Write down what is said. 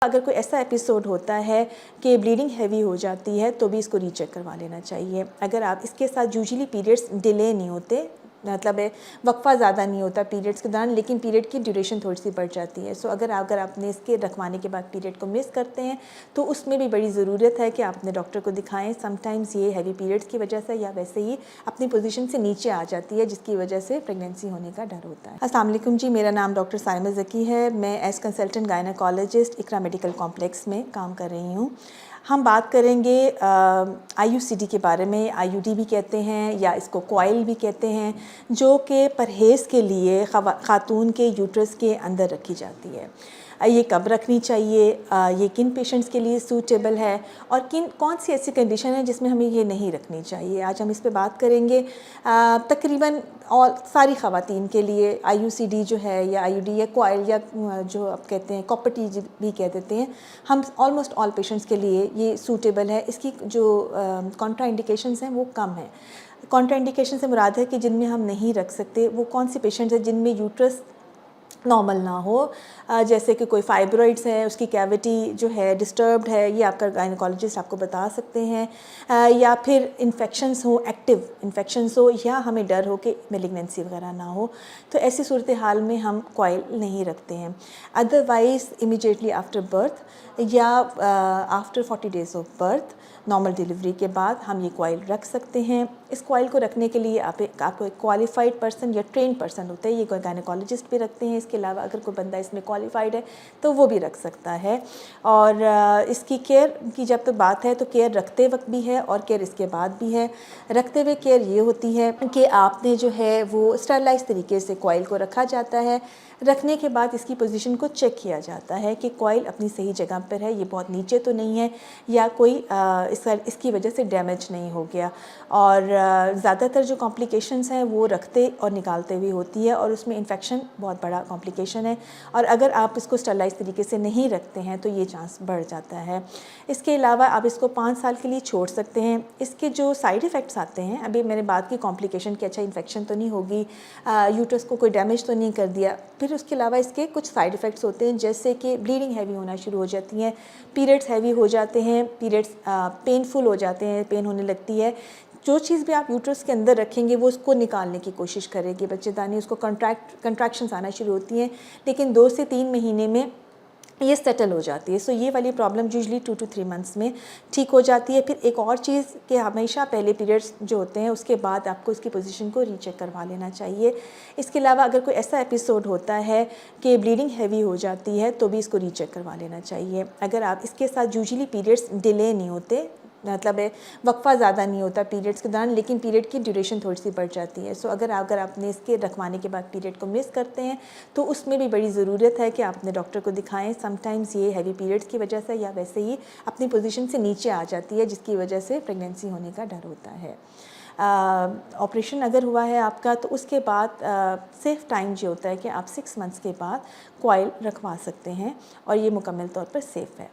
अगर कोई ऐसा एपिसोड होता है कि ब्लीडिंग हैवी हो जाती है तो भी इसको रीचेक करवा लेना चाहिए। अगर आप इसके साथ यूजुअली पीरियड्स डिले नहीं होते, मतलब वक्फ़ा ज़्यादा नहीं होता पीरियड्स के दौरान, लेकिन पीरियड की ड्यूरेशन थोड़ी सी बढ़ जाती है। सो अगर आपने इसके रखवाने के बाद पीरियड को मिस करते हैं तो उसमें भी बड़ी ज़रूरत है कि आपने डॉक्टर को दिखाएं। समटाइम्स ये हैवी पीरियड्स की वजह से या वैसे ही अपनी पोजीशन से नीचे आ जाती है, जिसकी वजह से प्रेगनेंसी होने का डर होता है। अस्सलाम वालेकुम जी, मेरा नाम डॉक्टर साइमा ज़की है। मैं एज कंसल्टेंट गायनेकोलॉजिस्ट इकरा मेडिकल कॉम्प्लेक्स में काम कर रही हूँ। हम बात करेंगे IUCD के बारे में। IUD भी कहते हैं या इसको कॉइल भी कहते हैं, जो कि परहेज़ के लिए ख़ातून के यूट्रस के अंदर रखी जाती है। ये कब रखनी चाहिए, ये किन पेशेंट्स के लिए सूटेबल है और कौन सी ऐसी कंडीशन है जिसमें हमें ये नहीं रखनी चाहिए, आज हम इस पे बात करेंगे। तकरीबन और सारी ख़वातीन के लिए IUCD जो है या IUD या कॉइल या जो आप कहते हैं कॉपर टी भी कह देते हैं, हम ऑलमोस्ट ऑल पेशेंट्स के लिए ये सूटेबल है। इसकी जो कॉन्ट्राइंडिकेशंस हैं वो कम हैं। कॉन्ट्राइंडिकेशन से मुराद है कि जिनमें हम नहीं रख सकते वो कौन से पेशेंट्स हैं जिनमें यूट्रस नॉर्मल ना हो, जैसे कि कोई फाइब्रॉइड्स है, उसकी कैविटी जो है डिस्टर्ब्ड है, ये आपका गायनेकोलॉजिस्ट आपको बता सकते हैं, या फिर इन्फेक्शंस हो, एक्टिव इन्फेक्शंस हो, या हमें डर हो कि मेलिग्नेंसी वगैरह ना हो, तो ऐसी सूरत हाल में हम कॉइल नहीं रखते हैं। अदरवाइज़ इमीडिएटली आफ्टर बर्थ या after 40 days of birth, normal delivery के बाद हम ये कॉइल रख सकते हैं। इस कॉइल को रखने के लिए आपको एक क्वालिफाइड पर्सन या ट्रेन पर्सन होता है, ये कोई गायनेकोलॉजिस्ट भी रखते हैं। इसके अलावा अगर कोई बंदा इसमें क्वालिफाइड है तो वो भी रख सकता है। और इसकी केयर की जब तक बात है तो केयर रखते वक्त भी है और केयर इसके बाद भी है। रखते हुए केयर ये होती है कि आपने जो है वो स्टरलाइज तरीके से कॉइल को रखा जाता है। रखने के बाद इसकी पोजीशन को चेक किया जाता है कि कॉइल अपनी सही जगह पर है, ये बहुत नीचे तो नहीं है या कोई इसकी वजह से डैमेज नहीं हो गया। और ज़्यादातर जो कॉम्प्लिकेशंस हैं वो रखते और निकालते हुए होती है और उसमें इन्फेक्शन बहुत बड़ा कॉम्प्लिकेशन है। और अगर आप इसको स्टरलाइज तरीके से नहीं रखते हैं तो ये चांस बढ़ जाता है। इसके अलावा आप इसको 5 साल के लिए छोड़ सकते हैं। इसके जो साइड इफ़ेक्ट्स आते हैं, अभी मैंने बात की कॉम्प्लिकेशन की, अच्छा इन्फेक्शन तो नहीं होगी, यूट्रस को कोई डैमेज तो नहीं कर दिया। फिर उसके अलावा इसके कुछ साइड इफ़ेक्ट्स होते हैं, जैसे कि ब्लीडिंग हैवी होना शुरू हो जाती हैं, पीरियड्स हैवी हो जाते हैं, पीरियड्स पेनफुल हो जाते हैं, पेन होने लगती है। जो चीज़ भी आप यूट्रस के अंदर रखेंगे वो उसको निकालने की कोशिश करेगी बच्चेदानी, उसको कंट्रैक्शंस आना शुरू होती हैं, लेकिन 2 से 3 महीने में ये सेटल हो जाती है। सो ये वाली प्रॉब्लम यूजुअली 2 to 3 मंथ्स में ठीक हो जाती है। फिर एक और चीज़ कि हमेशा पहले पीरियड्स जो होते हैं उसके बाद आपको इसकी पोजीशन को रीचेक करवा लेना चाहिए। इसके अलावा अगर कोई ऐसा एपिसोड होता है कि ब्लीडिंग हैवी हो जाती है तो भी इसको रीचेक करवा लेना चाहिए। अगर आप इसके साथ यूजुअली पीरियड्स डिले नहीं होते, मतलब वक्फ़ा ज़्यादा नहीं होता पीरियड्स के दौरान, लेकिन पीरियड की ड्यूरेशन थोड़ी सी बढ़ जाती है। सो अगर आपने इसके रखवाने के बाद पीरियड को मिस करते हैं तो उसमें भी बड़ी ज़रूरत है कि आपने डॉक्टर को दिखाएं। समटाइम्स ये हैवी पीरियड्स की वजह से या वैसे ही अपनी पोजीशन से नीचे आ जाती है, जिसकी वजह से प्रेगनेंसी होने का डर होता है। ऑपरेशन अगर हुआ है आपका तो उसके बाद सेफ़ टाइम जो होता है कि आप 6 मंथ्स के बाद कॉइल रखवा सकते हैं और ये मुकम्मल तौर पर सेफ़ है।